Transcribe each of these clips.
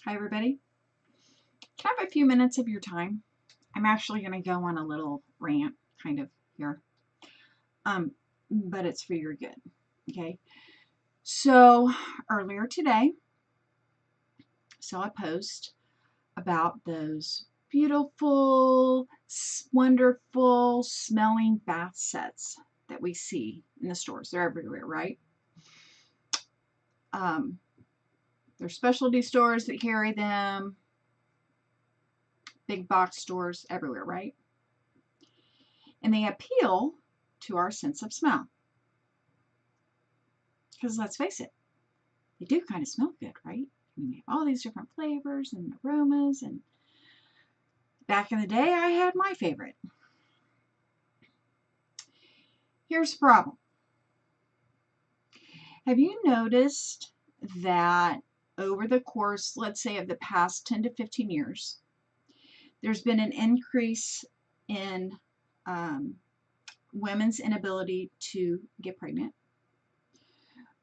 Hi, everybody. Can I have a few minutes of your time? I'm actually going to go on a little rant kind of here, but it's for your good, okay? So earlier today, saw a post about those beautiful, wonderful smelling bath sets that we see in the stores. They're everywhere, right? There's specialty stores that carry them, big box stores everywhere, right? And they appeal to our sense of smell. Because let's face it, they do kind of smell good, right? I mean, they have all these different flavors and aromas, and back in the day, I had my favorite. Here's the problem. Have you noticed that over the course, let's say, of the past 10 to 15 years, there's been an increase in women's inability to get pregnant,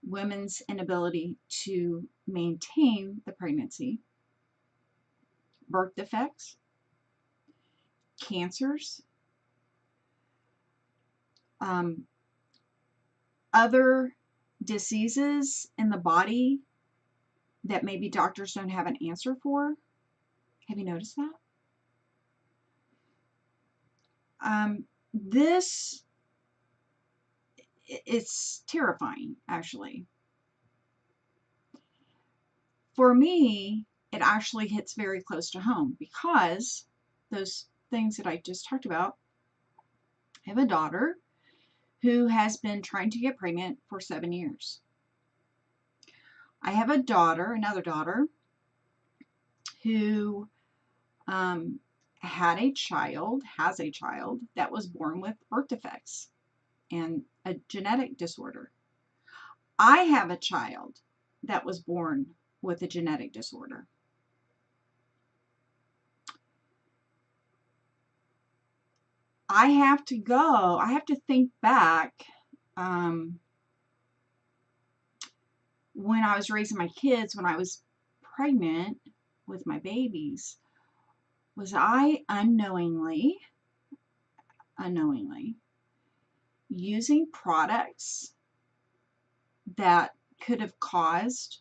women's inability to maintain the pregnancy, birth defects, cancers, other diseases in the body that maybe doctors don't have an answer for. Have you noticed that? This, it's terrifying, actually. For me, it actually hits very close to home because those things that I just talked about. I have a daughter who has been trying to get pregnant for 7 years. I have a daughter, another daughter, who has a child that was born with birth defects and a genetic disorder. I have a child that was born with a genetic disorder. I have to think back when I was raising my kids, when I was pregnant with my babies, was I unknowingly using products that could have caused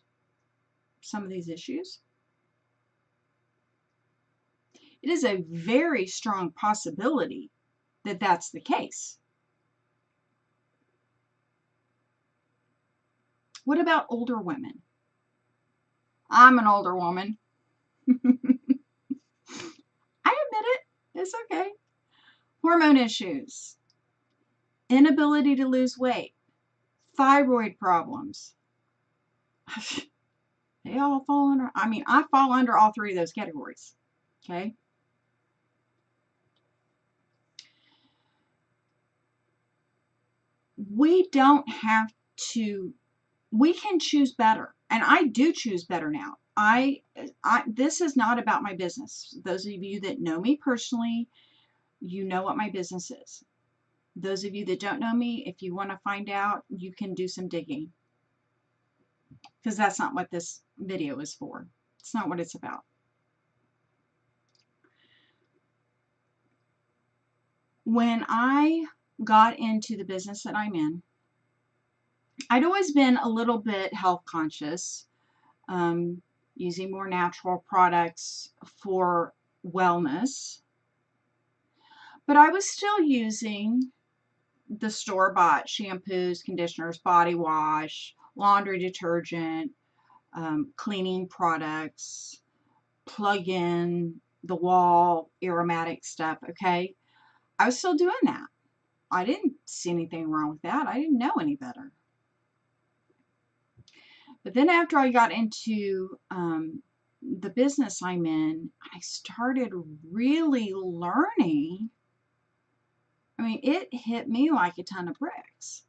some of these issues? It is a very strong possibility that that's the case. What about older women? I'm an older woman. I admit it. It's okay. Hormone issues, inability to lose weight, thyroid problems. They all fall under, I fall under all three of those categories. Okay. We don't have to, we can choose better. And I do choose better now. This is not about my business. Those of you that know me personally, you know what my business is. Those of you that don't know me, if you want to find out, you can do some digging. Because that's not what this video is for. It's not what it's about. When I got into the business that I'm in, I'd always been a little bit health conscious, using more natural products for wellness, but I was still using the store-bought shampoos, conditioners, body wash, laundry detergent, cleaning products, plug in the wall aromatic stuff. Okay, I was still doing that. I didn't see anything wrong with that. I didn't know any better. But then after I got into the business I'm in, I started really learning. I mean, it hit me like a ton of bricks.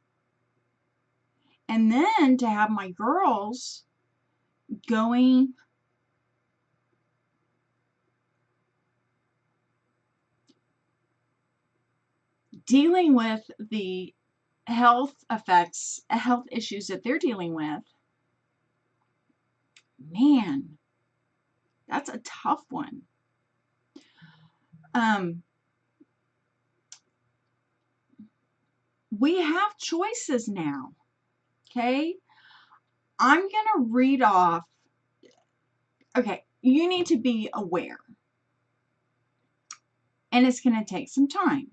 And then to have my girls going dealing with the health issues that they're dealing with, man, That's a tough one. We have choices now, okay? I'm going to read off. Okay, you need to be aware. And it's going to take some time,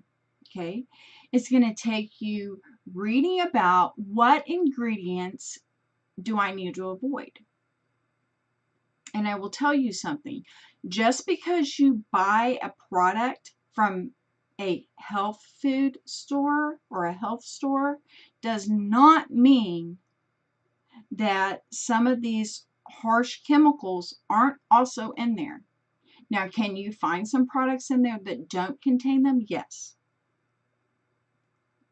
okay? It's going to take you reading about what ingredients do I need to avoid. And I will tell you something. Just because you buy a product from a health food store or a health store does not mean that some of these harsh chemicals aren't also in there. Now, can you find some products in there that don't contain them? Yes.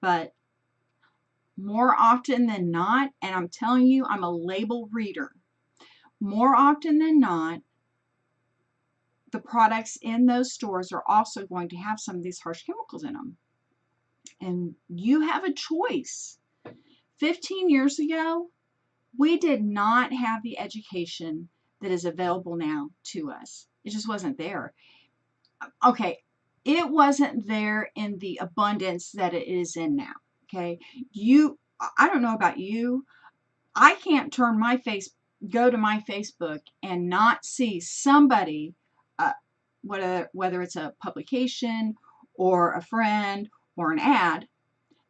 But more often than not, and I'm telling you, I'm a label reader, more often than not, the products in those stores are also going to have some of these harsh chemicals in them. And you have a choice. 15 years ago, we did not have the education that is available now to us. It just wasn't there. Okay, it wasn't there in the abundance that it is in now. Okay, I don't know about you. I can't go to my Facebook and not see somebody, whether it's a publication or a friend or an ad,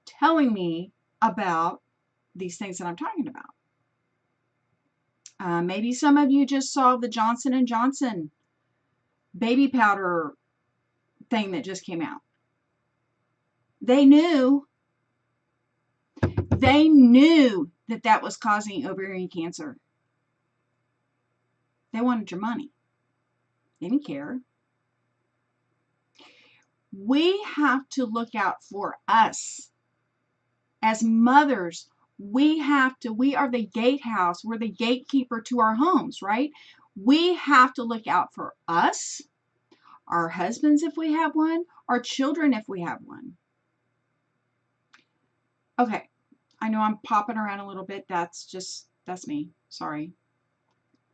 telling me about these things that I'm talking about. Maybe some of you just saw the Johnson & Johnson baby powder thing that just came out. They knew that that was causing ovarian cancer. They wanted your money. They didn't care. We have to look out for us. As mothers, we are the gatehouse. We're the gatekeeper to our homes, right? We have to look out for us, our husbands if we have one, our children if we have one. Okay, I know I'm popping around a little bit. That's me. Sorry.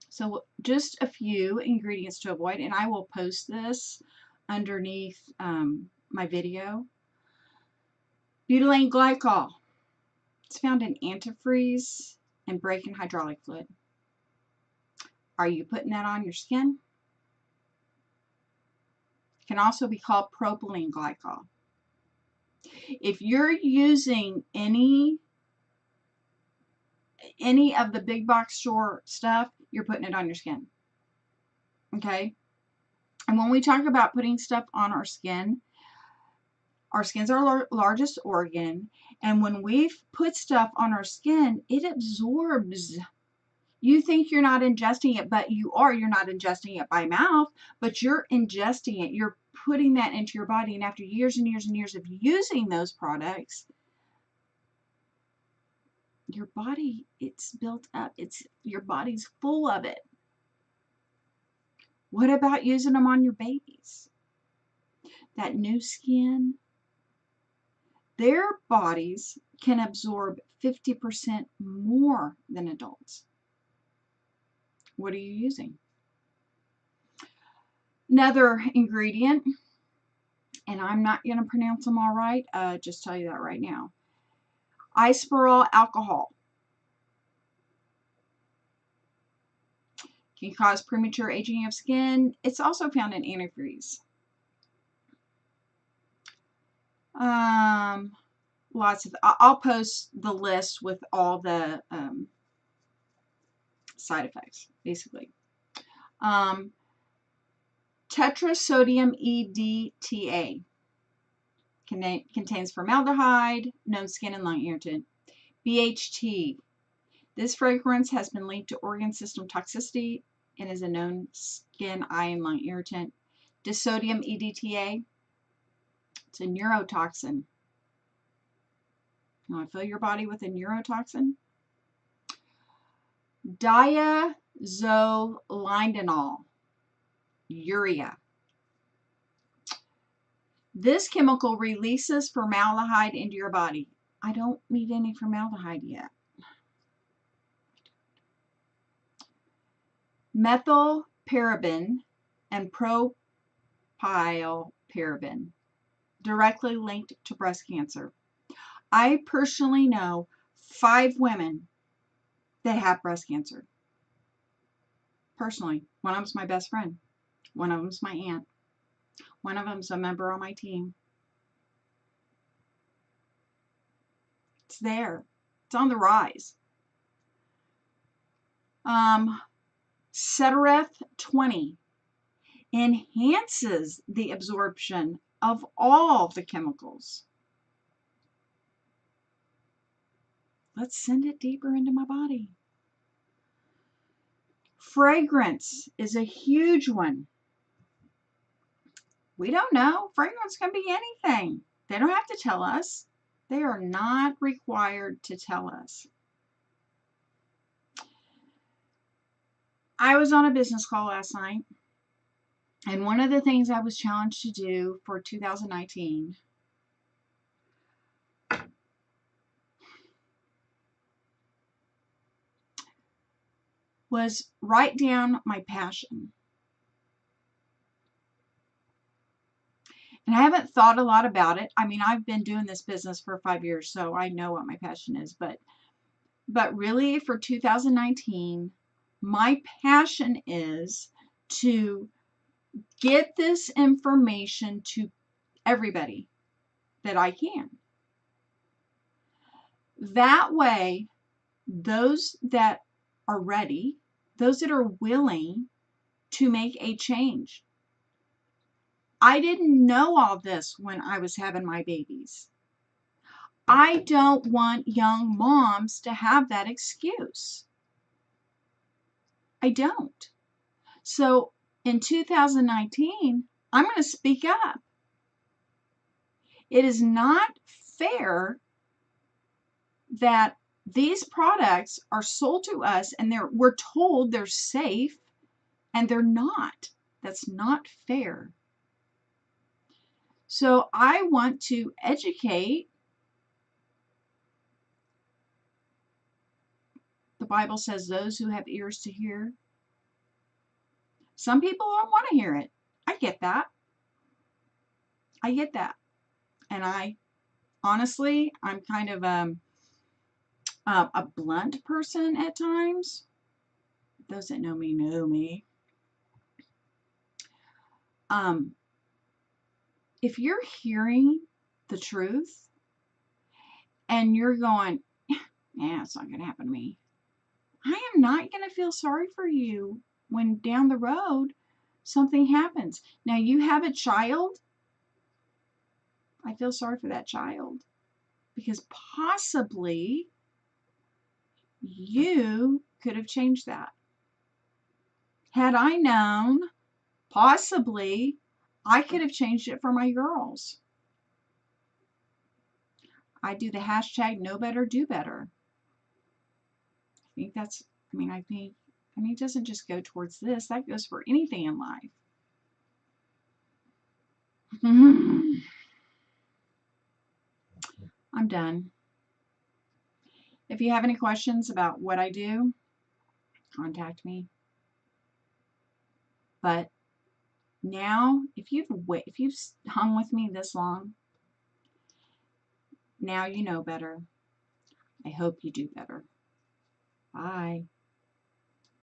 So just a few ingredients to avoid, and I will post this underneath my video. Butylene Glycol. It's found in antifreeze and brake and hydraulic fluid. Are you putting that on your skin? It can also be called propylene glycol. If you're using any of the big box store stuff, you're putting it on your skin. Okay? And when we talk about putting stuff on our skin's our largest organ, and when we put stuff on our skin, it absorbs. You think you're not ingesting it, but you are. You're not ingesting it by mouth, but you're ingesting it. You're putting that into your body, and after years and years and years of using those products, your body, it's built up. Your body's full of it. What about using them on your babies? That new skin, their bodies can absorb 50% more than adults. What are you using? Another ingredient, and I'm not going to pronounce them all right, just tell you that right now. Isopropyl Alchohol can cause premature aging of skin. It's also found in antifreeze. Lots of. I'll post the list with all the side effects, basically. Tetrasodium EDTA contains formaldehyde, known skin and lung irritant. BHT. This fragrance has been linked to organ system toxicity and is a known skin, eye, and lung irritant. Disodium EDTA. It's a neurotoxin. You want to fill your body with a neurotoxin? Diazolindenol. Urea. This chemical releases formaldehyde into your body. I don't need any formaldehyde yet. Methyl paraben and propylparaben, directly linked to breast cancer. I personally know 5 women that have breast cancer. Personally, one of them's my best friend. One of them's my aunt. One of them's a member on my team. It's there. It's on the rise. Cetereth 20 enhances the absorption of all the chemicals. Let's send it deeper into my body. Fragrance is a huge one. We don't know. Fragrance can be anything. They don't have to tell us. They are not required to tell us. I was on a business call last night, and one of the things I was challenged to do for 2019 was write down my passion. And I haven't thought a lot about it. I mean, I've been doing this business for 5 years, so I know what my passion is. But really, for 2019, my passion is to get this information to everybody that I can. That way, those that are ready, those that are willing to make a change. I didn't know all this when I was having my babies. I don't want young moms to have that excuse. I don't. So in 2019, I'm going to speak up. It is not fair that these products are sold to us and we're told they're safe and they're not. That's not fair. So I want to educate. The Bible says those who have ears to hear. Some people don't want to hear it. I get that. I get that. And honestly, I'm kind of a blunt person at times. Those that know me know me. If you're hearing the truth and you're going, yeah, it's not going to happen to me, I am not going to feel sorry for you when down the road something happens. Now, you have a child. I feel sorry for that child because possibly you could have changed that. Had I known, possibly I could have changed it for my girls. I do the hashtag know better, do better. I think that's, I think it doesn't just go towards this. That goes for anything in life. I'm done. If you have any questions about what I do, contact me. But now, if you've hung with me this long, now you know better. I hope you do better. Bye.